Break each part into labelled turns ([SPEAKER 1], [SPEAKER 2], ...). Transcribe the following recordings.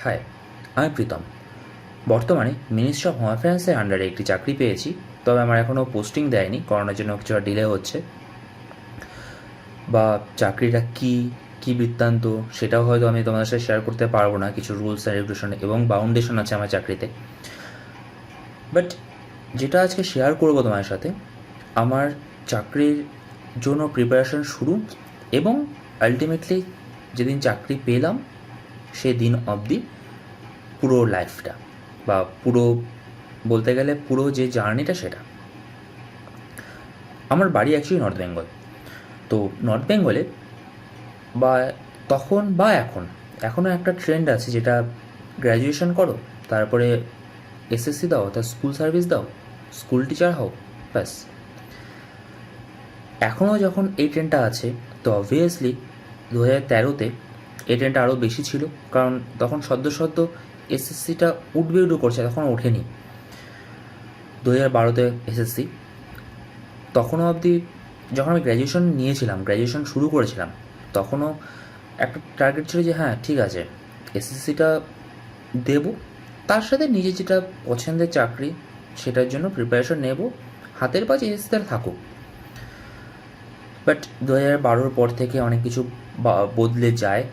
[SPEAKER 1] High, আমি প্রীতম। বর্তমানে ministry of home অ্যাফেয়ার্সের আন্ডারে একটি চাকরি পেয়েছি, তবে আমার এখনও পোস্টিং দেয়নি, করোনার জন্য কিছুটা ডিলে হচ্ছে। বা চাকরিটা কী কী বৃত্তান্ত সেটাও হয়তো আমি তোমাদের সাথে শেয়ার করতে পারবো না। কিছু রুলস অ্যান্ড রেগুলেশন এবং বাউন্ডেশন আছে আমার চাকরিতে। বাট যেটা আজকে শেয়ার করবো তোমার সাথে, আমার চাকরির জন্য প্রিপারেশন শুরু এবং আলটিমেটলি যেদিন চাকরি পেলাম সেদিন অবধি পুরো লাইফটা, বা পুরো বলতে গেলে পুরো যে জার্নিটা সেটা। আমার বাড়ি অ্যাকচুয়ালি নর্থ বেঙ্গল। তো নর্থ বেঙ্গলে বা তখন বা এখনও একটা ট্রেন্ড আছে, যেটা গ্র্যাজুয়েশন করো, তারপরে এসএসসি দাও, অর্থাৎ স্কুল সার্ভিস দাও, স্কুল টিচার হও, ব্যাস। এখনও যখন এই ট্রেন্ডটা আছে, তো অবভিয়াসলি 2013-তে এই ট্রেন্ডটা আরও বেশি ছিল, কারণ তখন সদ্য এসএসসিটা উঠবে করছে, তখন ওঠেনি। 2012-তে এসএসসি, তখনও অবধি যখন আমি গ্র্যাজুয়েশন নিয়েছিলাম, গ্র্যাজুয়েশন শুরু করেছিলাম, তখনও একটা টার্গেট ছিল যে হ্যাঁ ঠিক আছে, এসএসসিটা দেব, তার সাথে নিজের যেটা পছন্দের চাকরি সেটার জন্য প্রিপারেশন নেব, হাতের কাছে এসএসসিটা থাকুক। বাট 2012-র পর থেকে অনেক কিছু বদলে যায়,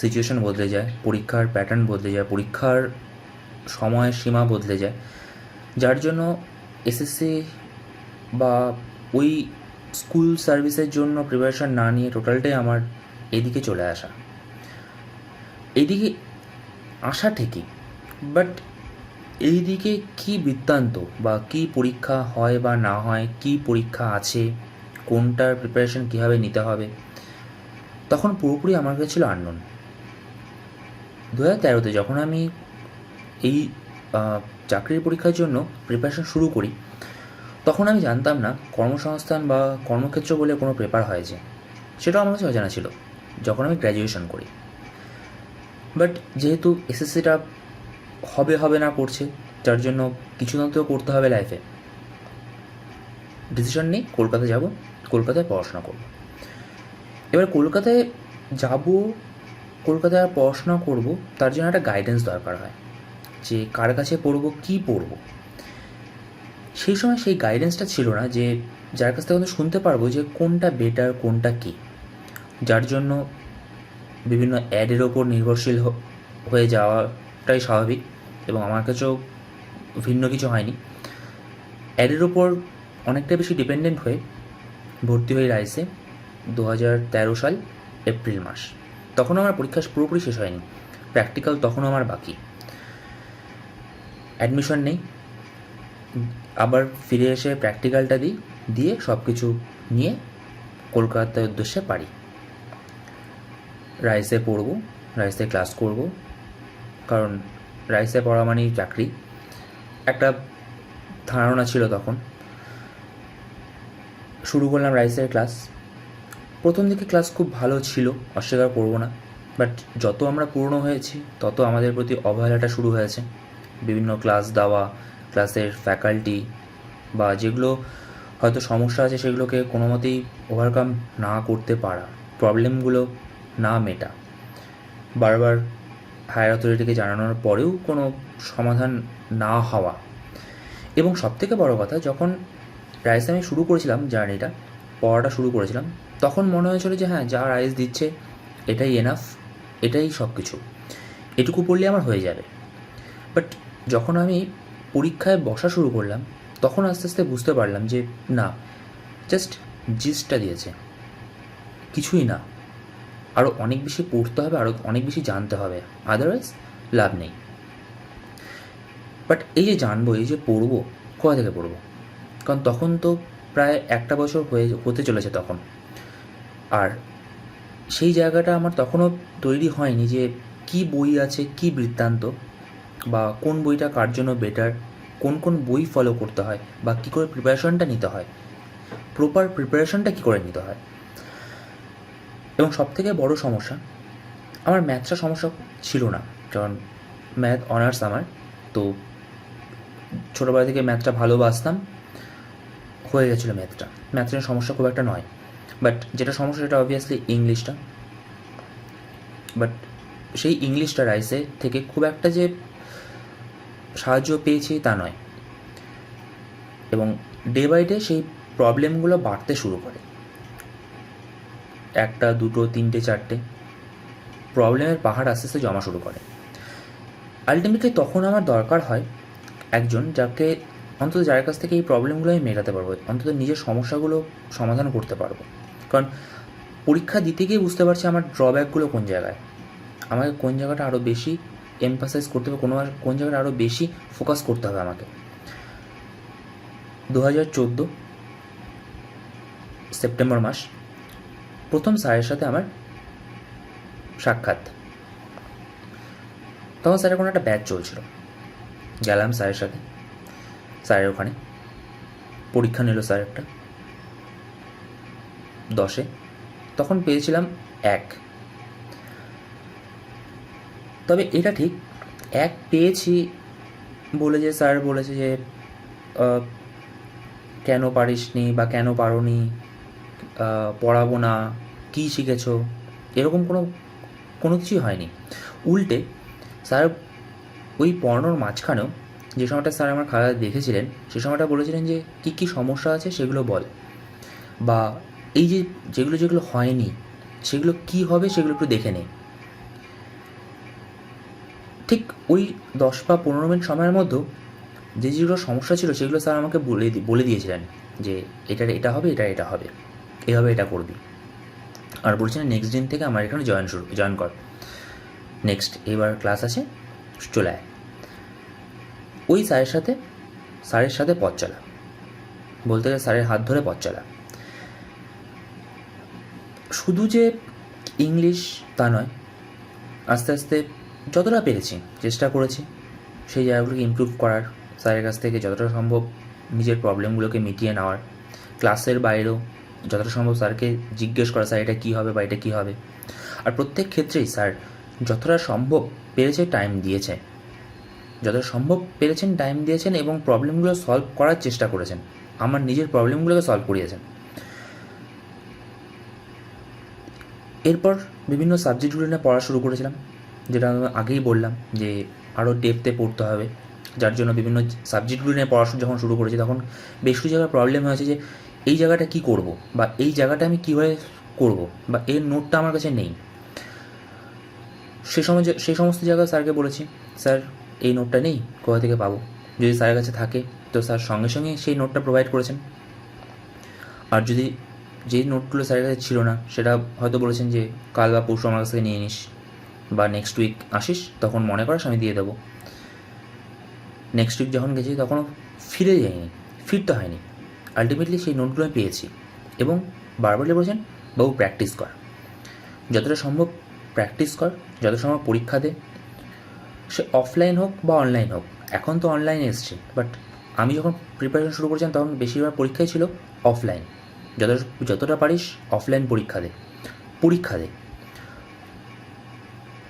[SPEAKER 1] সিচুয়েশন বদলে যায়, পরীক্ষার প্যাটার্ন বদলে যায়, পরীক্ষার সময়ের সীমা বদলে যায়, যার জন্য এসএসসি বা ওই স্কুল সার্ভিসের জন্য প্রিপারেশন না নিয়ে টোটালটাই আমার এদিকে চলে আসা। এইদিকে আসা ঠিকই, বাট এইদিকে কী বৃত্তান্ত বা কী পরীক্ষা হয় বা না হয়, কী পরীক্ষা আছে, কোনটার প্রিপারেশন কীভাবে নিতে হবে, তখন পুরোপুরি আমার কাছে ছিল আননোন। 2013-তে যখন আমি এই চাকরির পরীক্ষার জন্য প্রিপারেশন শুরু করি, তখন আমি জানতাম না কর্মসংস্থান বা কর্মক্ষেত্র বলে কোনো পেপার হয় যে, সেটাও আমার কাছে অজানা ছিল যখন আমি গ্র্যাজুয়েশন করি। বাট যেহেতু এসএসসিটা হবে না করছে, যার জন্য কিছু না তো করতে হবে লাইফে, ডিসিশন নিই কলকাতা যাব, কলকাতায় পড়াশোনা করব। এবার কলকাতায় যাব, কলকাতায় পড়াশোনা করব, তার জন্য একটা গাইডেন্স দরকার হয় যে কার কাছে পড়ব, কী পড়ব। সেই সময় সেই গাইডেন্সটা ছিল না, যে যার কাছ থেকে আমি শুনতে পারবো যে কোনটা বেটার, কোনটা কী। যার জন্য বিভিন্ন অ্যাডের ওপর নির্ভরশীল হয়ে যাওয়াটাই স্বাভাবিক, এবং আমার কাছেও ভিন্ন কিছু হয়নি। অ্যাডের ওপর অনেকটা বেশি ডিপেন্ডেন্ট হয়ে ভর্তি হয়ে রাইসে 2013 সাল এপ্রিল মাস। তখনও আমার পরীক্ষা পুরোপুরি শেষ হয়নি, প্র্যাকটিক্যাল তখনও আমার বাকি। অ্যাডমিশন নেই, আবার ফিরে এসে প্র্যাকটিক্যালটা দিয়ে সব কিছু নিয়ে কলকাতার উদ্দেশ্যে পারি। রাইসে পড়ব, রাইসে ক্লাস করব, কারণ রাইসে পড়া মানেই চাকরি, একটা ধারণা ছিল তখন। শুরু করলাম রাইসের ক্লাস। প্রথম দিকে ক্লাস খুব ভালো ছিল, অস্বীকার করবো না, বাট যত আমরা পুরনো হয়েছি তত আমাদের প্রতি অবহেলাটা শুরু হয়েছে। বিভিন্ন ক্লাস দেওয়া, ক্লাসের ফ্যাকাল্টি বা যেগুলো হয়তো সমস্যা আছে সেগুলোকে কোনো মতেই ওভারকাম না করতে পারা, প্রবলেমগুলো না মেটা, বারবার হায়ার অথরিটিকে জানানোর পরেও কোনো সমাধান না হওয়া। এবং সবথেকে বড় কথা, যখন রাইস আমি শুরু করেছিলাম জার্নিটা, পড়াটা শুরু করেছিলাম, তখন মনে হয়েছিল যে হ্যাঁ, যা রাইস দিচ্ছে এটাই এনাফ, এটাই সব কিছু, এটুকু পড়লে আমার হয়ে যাবে। বাট যখন আমি পরীক্ষায় বসা শুরু করলাম, তখন আস্তে আস্তে বুঝতে পারলাম যে না, জাস্ট জিস্টটা দিয়েছে, কিছুই না, আরও অনেক বেশি পড়তে হবে, আরও অনেক বেশি জানতে হবে, আদারওয়াইজ লাভ নেই। বাট এই যে জানবো, এই যে পড়বো, কোথা থেকে পড়বো? কারণ তখন তো প্রায় একটা বছর হতে চলেছে তখন, আর সেই জায়গাটা আমার তখনও তৈরি হয়নি যে কী বই আছে, কী বৃত্তান্ত, বা কোন বইটা কার জন্য বেটার, কোন কোন বই ফলো করতে হয়, বা কী করে প্রিপারেশনটা নিতে হয়, প্রপার প্রিপারেশনটা কী করে নিতে হয়। এবং সবথেকে বড় সমস্যা, আমার ম্যাথসটা সমস্যা ছিল না, কারণ ম্যাথ অনার্স আমার, তো ছোটোবেলা থেকে ম্যাথটা ভালোবাসতাম, হয়ে গেছিলো ম্যাথটা সমস্যা খুব একটা নয়। বাট যেটা সমস্যা সেটা অবভিয়াসলি ইংলিশটা। বাট সেই ইংলিশটা রাইসে থেকে খুব একটা যে সাহায্য পেয়েছি তা নয়, এবং ডে বাই ডে সেই প্রবলেমগুলো বাড়তে শুরু করে। একটা, দুটো, তিনটে, চারটে প্রবলেমের পাহাড় আস্তে আস্তে জমা শুরু করে। আলটিমেটলি তখন আমার দরকার হয় একজন যাকে অন্তত যার কাছ থেকে এই প্রবলেমগুলো আমি মেটাতে পারবো, অন্তত নিজের সমস্যাগুলো সমাধান করতে পারবো। কারণ পরীক্ষা দিতে গিয়ে বুঝতে পারছি আমার ড্রব্যাকগুলো কোন জায়গায়, আমাকে কোন জায়গাটা আরও বেশি এমফাসাইজ করতে হবে, কোন জায়গাটা আরও বেশি ফোকাস করতে হবে আমাকে। 2014 সেপ্টেম্বর মাস প্রথম স্যারের সাথে আমার সাক্ষাৎ। তখন স্যারের কোনো একটা ব্যাচ চলছিল, গেলাম স্যারের সাথে, স্যারের ওখানে পরীক্ষা নিল স্যার একটা 10-এ, তখন পেয়েছিলাম 1। তবে এটা ঠিক 1 পেয়েছি বলে যে স্যার বলেছে যে কেন পারিসনি বা কেন পারোনি, পড়াবো না, কী শিখেছো, এরকম কোনো কিছুই হয়নি। উল্টে স্যার ওই পড়ানোর মাঝখানেও যে সময়টা স্যার আমার খাতা দেখেছিলেন সে সময়টা বলেছিলেন যে কী কী সমস্যা আছে সেগুলো বল, বা এই যে যেগুলো হয়নি সেগুলো কি হবে সেগুলো একটু দেখে নে। ঠিক ওই 10 বা 15 মিনিট সময়ের মধ্যেও যেগুলো সমস্যা ছিল সেগুলো স্যার আমাকে বলে দিয়েছিলেন যে এটা হবে, এটা হবে, এভাবে এটা করবি। আর বলছিলেন নেক্সট দিন থেকে আমার এখানে জয়েন কর, নেক্সট এবার ক্লাস আছে, চলে আয়। ওই স্যারের সাথে পথ চলা, বলতে গেলে স্যারের হাত ধরে পথ চলা। শুধু যে ইংলিশ তা নয়, আস্তে আস্তে যতটা পেরেছি চেষ্টা করেছি সেই জায়গাগুলোকে ইমপ্রুভ করার, স্যারের কাছ থেকে যতটা সম্ভব নিজের প্রবলেমগুলোকে মিটিয়ে নেওয়ার, ক্লাসের বাইরেও যতটা সম্ভব স্যারকে জিজ্ঞেস করা স্যার এটা কী হবে বা এটা কী হবে। আর প্রত্যেক ক্ষেত্রেই স্যার যতটা সম্ভব টাইম দিয়েছেন এবং প্রবলেমগুলো সলভ করার চেষ্টা করেছেন, আমার নিজের প্রবলেমগুলোকে সলভ করিয়েছেন। এরপর বিভিন্ন সাবজেক্টগুলো নিয়ে পড়া শুরু করেছিলাম, যেটা আমি আগেই বললাম যে আরও ডেপথে পড়তে হবে, যার জন্য বিভিন্ন সাবজেক্টগুলো নিয়ে পড়াশোনা যখন শুরু করেছি তখন বেশ কিছু জায়গায় প্রবলেম হয়েছে যে এই জায়গাটা কী করব, বা এই জায়গাটা আমি কীভাবে করব, বা এর নোটটা আমার কাছে নেই। সেই সমস্ত জায়গায় স্যারকে বলেছি, স্যার এই নোটটা নেই, কোথা থেকে পাবো? যদি স্যারের কাছে থাকে তো স্যার সঙ্গে সঙ্গে সেই নোটটা প্রোভাইড করেছেন। আর যদি যেই নোটগুলো স্যারের কাছে ছিল না সেটা হয়তো বলেছেন যে কাল বা পরশু আমার কাছ থেকে নিয়ে নিস, বা নেক্সট উইক আসিস তখন মনে করাস আমি দিয়ে দেবো। নেক্সট উইক যখন গেছি তখনও ফিরতে হয়নি, আলটিমেটলি সেই নোটগুলো আমি পেয়েছি। এবং বারবারই বলেছেন বাবু প্র্যাকটিস কর, যতটা সম্ভব প্র্যাকটিস কর, যত সম্ভব পরীক্ষা দে, সে অফলাইন হোক বা অনলাইন হোক। এখন তো অনলাইনে এসছে, বাট আমি যখন প্রিপারেশন শুরু করেছিলাম তখন বেশিরভাগ পরীক্ষাই ছিল অফলাইন। যতটা পারিস অফলাইন পরীক্ষা দে,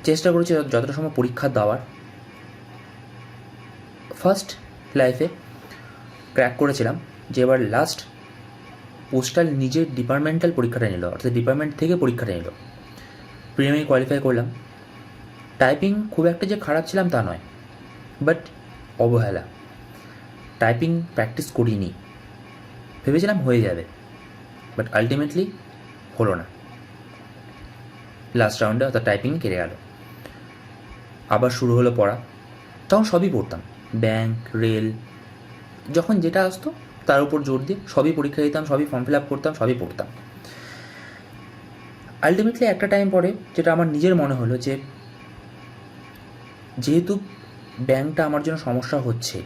[SPEAKER 1] চেষ্টা করেছি যতটা সম্ভব পরীক্ষা দেওয়ার। ফার্স্ট লাইফে ক্র্যাক করেছিলাম যে এবার লাস্ট পোস্টাল নিজের ডিপার্টমেন্টাল পরীক্ষাটা নিল, অর্থাৎ ডিপার্টমেন্ট থেকে পরীক্ষাটা নিল। প্রিলিমিনারি কোয়ালিফাই করলাম। টাইপিং খুব একটা যে খারাপ ছিলাম তা নয়, বাট অবহেলা, টাইপিং প্র্যাকটিস করিনি, ভেবেছিলাম হয়ে যাবে, বাট আলটিমেটলি হলো না। লাস্ট রাউন্ডে অর্থাৎ টাইপিং কেটে গেল। আবার শুরু হলো পড়া, তখন সবই পড়তাম, ব্যাংক, রেল, যখন যেটা আসতো তার উপর জোর দিয়ে সবই পরীক্ষা দিতাম, সবই ফর্ম ফিল আপ করতাম, সবই পড়তাম। আলটিমেটলি একটা টাইম পরে যেটা আমার নিজের মনে হলো যে যেহেতু ব্যাংকটা আমার জন্য সমস্যা হচ্ছে,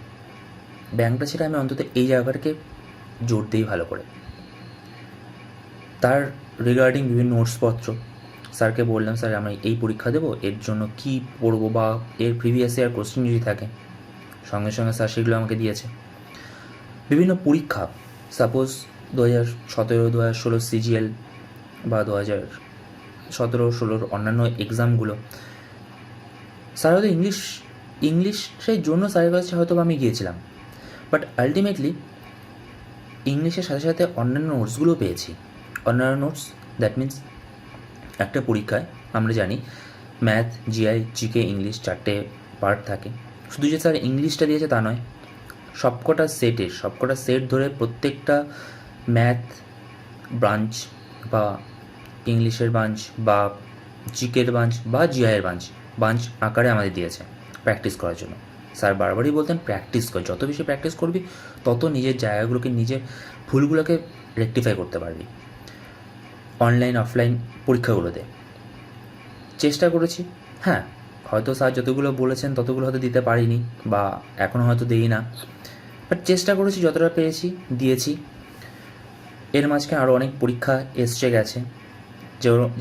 [SPEAKER 1] ব্যাংকটা ছেড়ে আমি অন্তত এই জায়গাটাকে জোর দিই ভালো করে। তার রিগার্ডিং বিভিন্ন নোটসপত্র স্যারকে বললাম, স্যার আমি এই পরীক্ষা দেবো, এর জন্য কী পড়বো, বা এর প্রিভিয়াস ইয়ার কোশ্চেন যদি থাকে, সঙ্গে সঙ্গে স্যার সেগুলো আমাকে দিয়েছে। বিভিন্ন পরীক্ষা, সাপোজ 2017, 2016 সিজিএল বা 2017-16 অন্যান্য এক্সামগুলো, স্যার হয়তো ইংলিশের জন্য স্যারের কাছে হয়তো আমি গিয়েছিলাম, বাট আলটিমেটলি ইংলিশের সাথে সাথে অন্যান্য নোটসগুলো পেয়েছি। অন্যান্য নোটস দ্যাট মিন্স একটা পরীক্ষায় আমরা জানি ম্যাথ, জিআই, জিকে, ইংলিশ 4টে পার্ট থাকে। শুধু যে স্যার ইংলিশটা দিয়েছে তা নয়, সবকটা সেট ধরে প্রত্যেকটা ম্যাথ ব্রাঞ্চ বা ইংলিশের ব্রাঞ্চ বা জিকের ব্রাঞ্চ বা জিআইয়ের ব্রাঞ্চ আকারে আমাদের দিয়েছে প্র্যাকটিস করার জন্য। স্যার বারবারই বলতেন প্র্যাকটিস কর, যত বেশি প্র্যাকটিস করবি তত নিজের জায়গাগুলোকে, নিজের ভুলগুলোকে রেকটিফাই করতে পারবি অনলাইন অফলাইন পরীক্ষাগুলোতে। চেষ্টা করেছি, হ্যাঁ হয়তো স্যার যতগুলো বলেছেন ততগুলো হয়তো দিতে পারিনি বা এখনও হয়তো দিই না, বাট চেষ্টা করেছি, যতটা পেরেছি দিয়েছি। এর মাঝখানে আরও অনেক পরীক্ষা এসছে গেছে,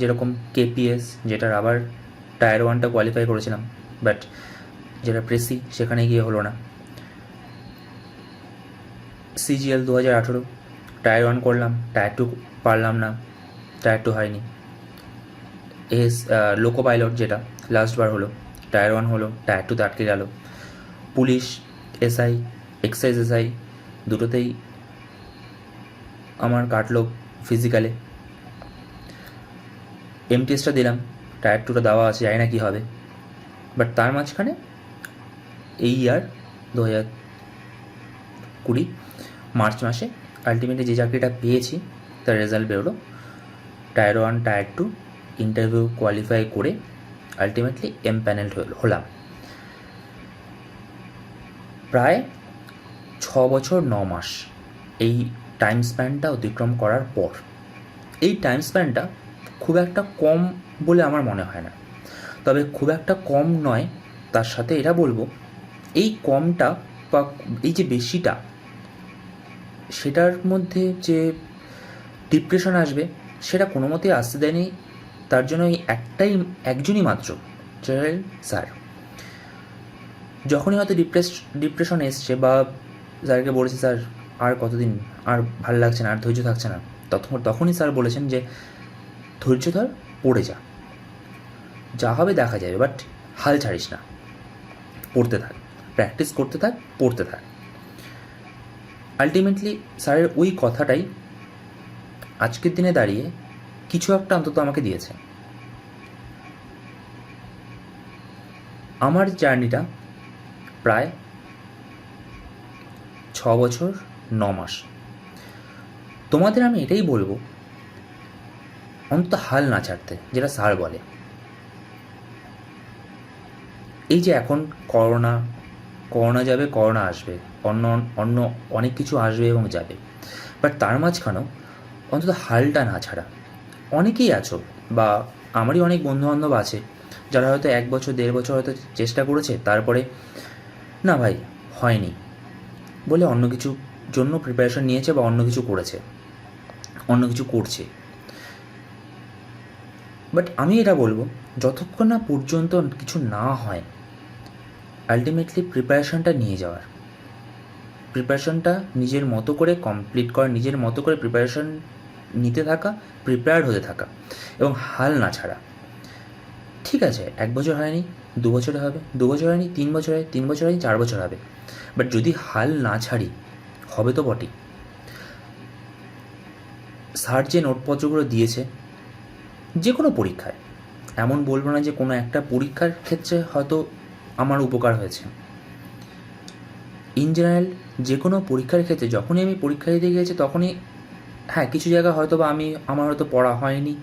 [SPEAKER 1] যেরকম কেপিএস, যেটার আবার টায়ার 1টা কোয়ালিফাই করেছিলাম, বাট যেটা প্রেসি সেখানে গিয়ে হলো না। সিজিএল 2018 টায়ার 1 করলাম, টায়ার 2 পারলাম না, টায়ার 2 হয়নি। লোকো পাইলট যেটা লাস্টবার হলো, টায়ার 1 হলো, টায়ার 2তে আটকে গেল। পুলিশ, এসআই, এক্সাইজ এসআই দুটোতেই আমার কাটলো ফিজিক্যালে। এমটিএসটা দিলাম, টায়ার 2টা দেওয়া আছে, জানি না কী হবে। বাট তার মাঝখানে এই ইয়ার 2020 মার্চ মাসে আলটিমেটলি যে চাকরিটা পেয়েছি তার রেজাল্ট বেরোলো। টায়ার 1 টায়ার 2 ইন্টারভিউ কোয়ালিফাই করে আলটিমেটলি এমপ্যানেলড হলাম। প্রায় 6 বছর 9 মাস এই টাইম স্প্যানটা অতিক্রম করার পর, এই টাইম স্প্যানটা খুব একটা কম বলে আমার মনে হয় না, তবে খুব একটা কম নয়। তার সাথে এটা বলবো, এই কমটা বা এই যে বেশিটা, সেটার মধ্যে যে ডিপ্রেশন আসবে সেটা কোনো মতেই আসতে দেয়নি। তার জন্য এই একজনই মাত্র জেনারেল স্যার। যখনই হয়তো ডিপ্রেশন এসছে বা স্যারকে বলেছি স্যার আর কতদিন, আর ভালো লাগছে না, আর ধৈর্য থাকছে না, তখনই স্যার বলেছেন যে ধৈর্য ধর, পড়ে যা হবে দেখা যাবে, বাট হাল ছাড়িস না, পড়তে থাক, প্র্যাকটিস করতে থাক, পড়তে থাক। আলটিমেটলি স্যারের ওই কথাটাই আজকের দিনে দাঁড়িয়ে কিছু একটা অন্তত আমাকে দিয়েছে। আমার জার্নিটা প্রায় 6 বছর 9 মাস। তোমাদের আমি এটাই বলবো, অন্তত হাল না ছাড়তে, যেটা স্যার বলে। এই যে এখন করোনা যাবে, করোনা আসবে, অন্য অনেক কিছু আসবে এবং যাবে, বাট তার মাঝখানেও অন্তত হালটা না ছাড়া। অনেকেই আছো বা আমারই অনেক বন্ধুবান্ধব আছে যারা হয়তো 1 বছর 1.5 বছর হয়তো চেষ্টা করেছে, তারপরে না ভাই হয়নি বলে অন্য কিছুর জন্য প্রিপারেশন নিয়েছে বা অন্য কিছু করেছে, অন্য কিছু করছে। বাট আমি এটা বলবো, যতক্ষণ না পর্যন্ত কিছু না হয়, আলটিমেটলি প্রিপারেশনটা নিয়ে যাওয়ার, প্রিপারেশনটা নিজের মতো করে কমপ্লিট করা, নিজের মতো করে প্রিপারেশন নিতে থাকা, প্রিপেয়ার্ড হতে থাকা এবং হাল না ছাড়া। ঠিক আছে 1 বছর হয়নি, 2 বছরে হবে, 2 বছর হয়নি 3 বছর হয়, 3 বছর হয়নি 4 বছর হবে, বাট যদি হাল না ছাড়ি হবে তো বটেই। স্যার যে নোটপত্রগুলো দিয়েছে যে কোনো পরীক্ষায়, এমন বলবো না যে কোনো একটা পরীক্ষার ক্ষেত্রে হয়তো আমার উপকার হয়েছে, ইন জেনারেল যে কোনো পরীক্ষার ক্ষেত্রে যখনই আমি পরীক্ষা দিতে গিয়েছি তখনই হ্যাঁ কিছু জায়গায় হয়তো বা আমার হয়তো পড়া হয়নি,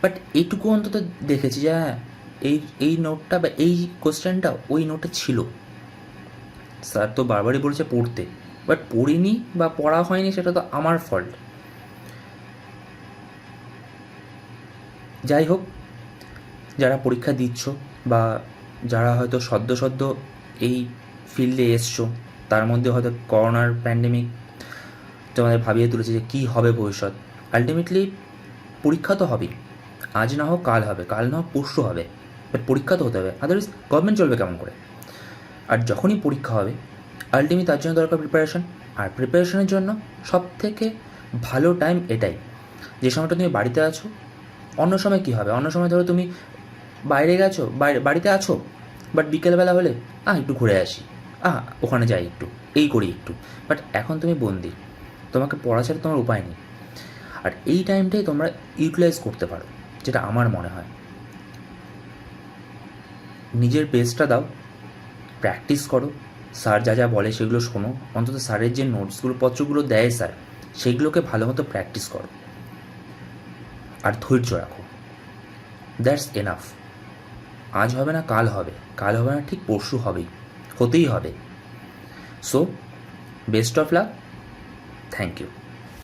[SPEAKER 1] বাট এইটুকু অন্তত দেখেছি যে হ্যাঁ এই নোটটা বা এই কোশ্চেনটা ওই নোটে ছিল। স্যার তো বারবারই বলেছে পড়তে, বাট পড়িনি বা পড়া হয়নি সেটা তো আমার ফল্ট। যাই হোক, যারা পরীক্ষা দিচ্ছ বা যারা হয়তো সদ্য এই ফিল্ডে এসছো, তার মধ্যে হয়তো করোনার প্যান্ডেমিক তোমাদের ভাবিয়ে তুলেছে যে কী হবে ভবিষ্যৎ। আলটিমেটলি পরীক্ষা তো হবেই, আজ না হোক কাল হবে, কাল না হোক পরশু হবে, বাট পরীক্ষা তো হতে হবে, আদারওয়াইজ গভর্নমেন্ট চলবে কেমন করে। আর যখনই পরীক্ষা হবে আলটিমেটলি তার জন্য দরকার প্রিপারেশন। আর প্রিপারেশনের জন্য সবথেকে ভালো টাইম এটাই, যে সময়টা তুমি বাড়িতে আছো। অন্য সময় কী হবে, অন্য সময় ধরো তুমি বাইরে গেছো, বাড়িতে আছো, বাট বিকেলবেলা হলে একটু ঘুরে আসি, ওখানে যাই একটু, এই করি একটু, বাট এখন তুমি বন্দি, তোমাকে পড়া ছাড়া তোমার উপায় নেই। আর এই টাইমটাই তোমরা ইউটিলাইজ করতে পারো, যেটা আমার মনে হয়। নিজের বেস্টটা দাও, প্র্যাকটিস করো, স্যার যা যা বলে সেগুলো শোনো, অন্তত স্যারের যে নোটসগুলো পত্রগুলো দেয় স্যার সেগুলোকে ভালো মতো প্র্যাকটিস করো, আর ধৈর্য রাখো। That's enough. আজ হবে না কাল হবে, কাল হবে না ঠিক পরশু হবেই, হতেই হবে। So best of luck, thank you.